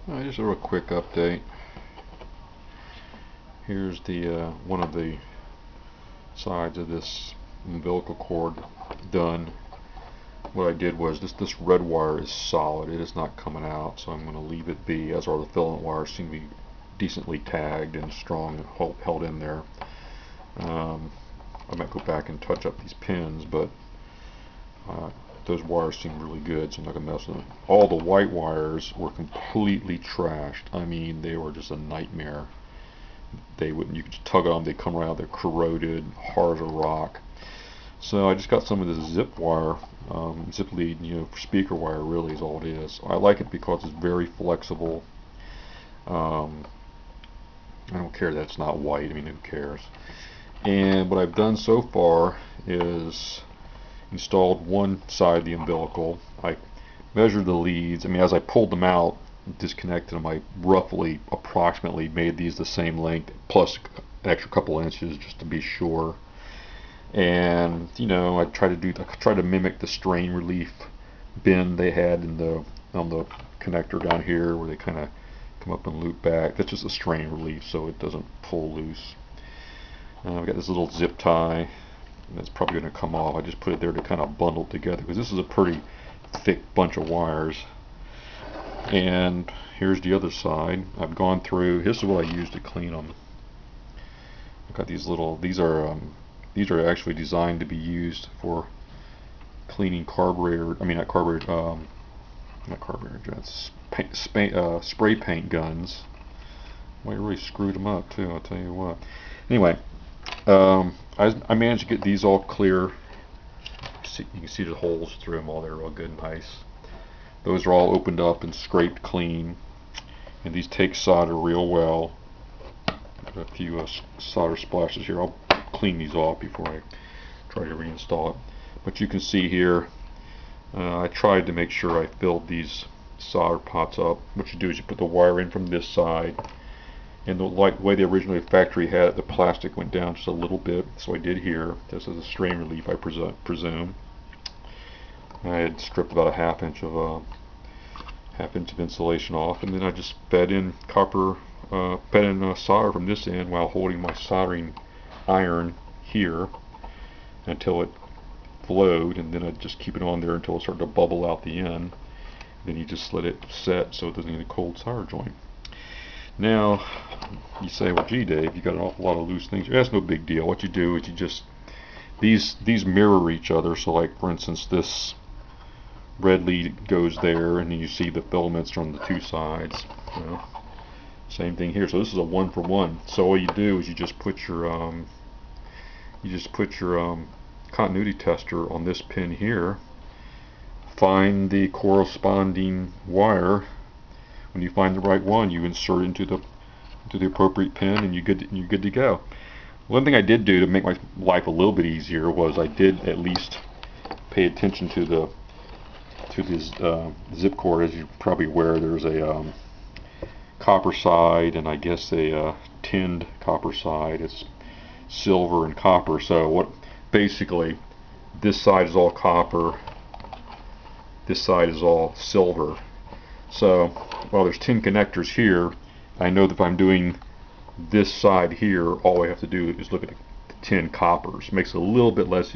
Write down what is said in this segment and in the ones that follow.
Just a real quick update. Here's the one of the sides of this umbilical cord done. What I did was this red wire is solid. It is not coming out, so I'm going to leave it be, as are the filament wires. Seem to be decently tagged and strong and held in there. I might go back and touch up these pins, but those wires seem really good, so I'm not going to mess with them. All the white wires were completely trashed. I mean, they were just a nightmare. They wouldn't, you could just tug on them, they come right out, they're corroded, hard as a rock. So I just got some of this zip wire, zip lead, for speaker wire really is all it is. I like it because it's very flexible. I don't care that it's not white, I mean, who cares. And what I've done so far is installed one side of the umbilical. I measured the leads. I mean, as I pulled them out, disconnected them, I roughly, approximately made these the same length, plus an extra couple inches just to be sure. And I try to mimic the strain relief bend they had on the connector down here, where they kind of come up and loop back. That's just a strain relief, so it doesn't pull loose. I've got this little zip tie, and that's probably going to come off. I just put it there to kind of bundle it together, because this is a pretty thick bunch of wires. And here's the other side. I've gone through. This is what I use to clean them. I've got these little. These are actually designed to be used for cleaning carburetor. I mean, not carburetor. Not carburetor jets. Spray paint guns. Well, you really screwed them up too. I'll tell you what. Anyway, I managed to get these all clear. You can see the holes through them all. They're real good and nice. Those are all opened up and scraped clean, and these take solder real well. Got a few solder splashes here. I'll clean these off before I try to reinstall it. But you can see here, I tried to make sure I filled these solder pots up. What you do is you put the wire in from this side, and the way they originally factory had it, the plastic went down just a little bit, so I did here. This is a strain relief, I presume. I had stripped about a half inch of insulation off, and then I just fed in solder from this end while holding my soldering iron here until it flowed, and then I'd just keep it on there until it started to bubble out the end. Then you just let it set so it doesn't get a cold solder joint. Now you say, well, gee, Dave, you got an awful lot of loose things. That's no big deal. What you do is you just these mirror each other. So, like for instance, this red lead goes there, and then you see the filaments on the two sides. Same thing here. So this is a 1-for-1. So all you do is you just put your continuity tester on this pin here. Find the corresponding wire. When you find the right one, you insert it into the appropriate pin, and you're good to go. One thing I did do to make my life a little bit easier was I did at least pay attention to this zip cord. As you're probably aware, there's a copper side, and I guess a tinned copper side. It's silver and copper. So basically this side is all copper, this side is all silver. So while there's tin connectors here, I know that if I'm doing this side here, all I have to do is look at the tin coppers. Makes it a little bit less,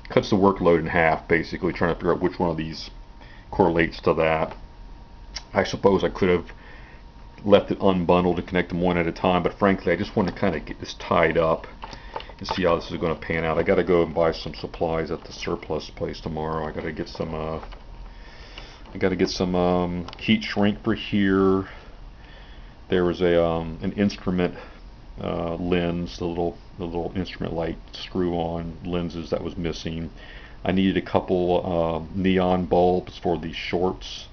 cuts the workload in half, basically, trying to figure out which one of these correlates to that. I suppose I could have left it unbundled and connect them one at a time, but frankly I just want to kind of get this tied up and see how this is going to pan out. I got to go and buy some supplies at the surplus place tomorrow. I got to get some heat shrink for here. There was an instrument lens, the little instrument light screw-on lenses that was missing. I needed a couple neon bulbs for the shorts.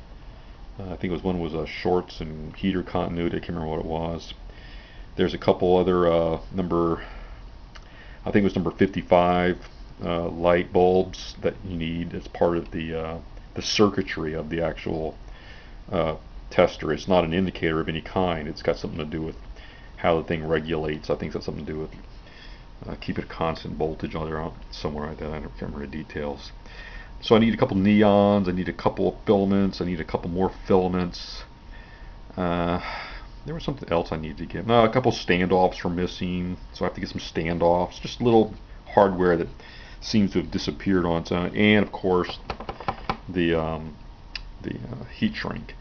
I think one was shorts and heater continuity. I can't remember what it was. There's a couple other I think it was number 55 light bulbs that you need as part of the circuitry of the actual tester. It's not an indicator of any kind. It's got something to do with how the thing regulates. I think it's got something to do with keep it a constant voltage on there somewhere like that. I don't remember the details. So I need a couple neons, I need a couple of filaments, I need a couple more filaments. Uh, there was something else I needed to get. No, a couple standoffs were missing, so I have to get some standoffs. Just little hardware that seems to have disappeared on its own, and of course the heat shrink.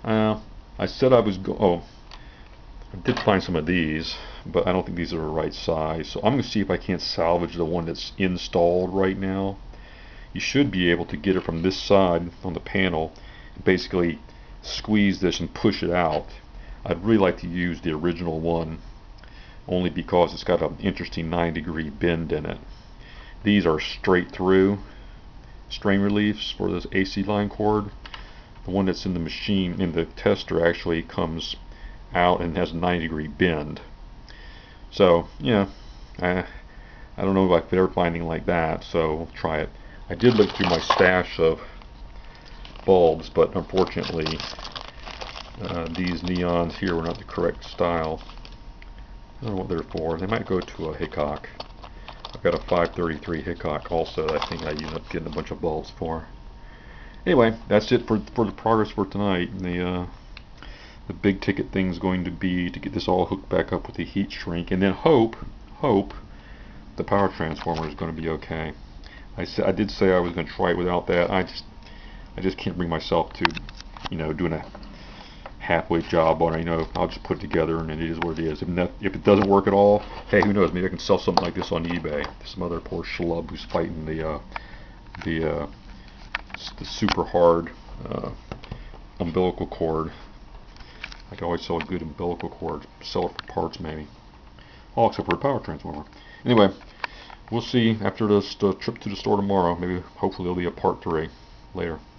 I said I was oh, I did find some of these, but I don't think these are the right size. So I'm going to see if I can't salvage the one that's installed right now. You should be able to get it from this side on the panel and basically squeeze this and push it out. I'd really like to use the original one only because it's got an interesting 9-degree bend in it. These are straight through strain reliefs for this AC line cord. The one that's in the machine, in the tester, actually comes out and has a 9-degree bend. So yeah, I don't know if they're finding like that, so we'll try it. I did look through my stash of bulbs, but unfortunately these neons here were not the correct style. I don't know what they're for. They might go to a Hickok. I've got a 533 Hickok also that I think I end up getting a bunch of bulbs for. Anyway, that's it for the progress for tonight. The big ticket thing is going to be to get this all hooked back up with the heat shrink, and then hope the power transformer is going to be okay. I did say I was going to try it without that. I just can't bring myself to, doing a halfway job on it. I'll just put it together and it is what it is. If it doesn't work at all, hey, who knows? Maybe I can sell something like this on eBay. Some other poor schlub who's fighting the super hard umbilical cord. I can always sell a good umbilical cord. Sell it for parts, maybe. All except for a power transformer. Anyway, we'll see after this trip to the store tomorrow. Maybe, hopefully, there'll be a part 3 later.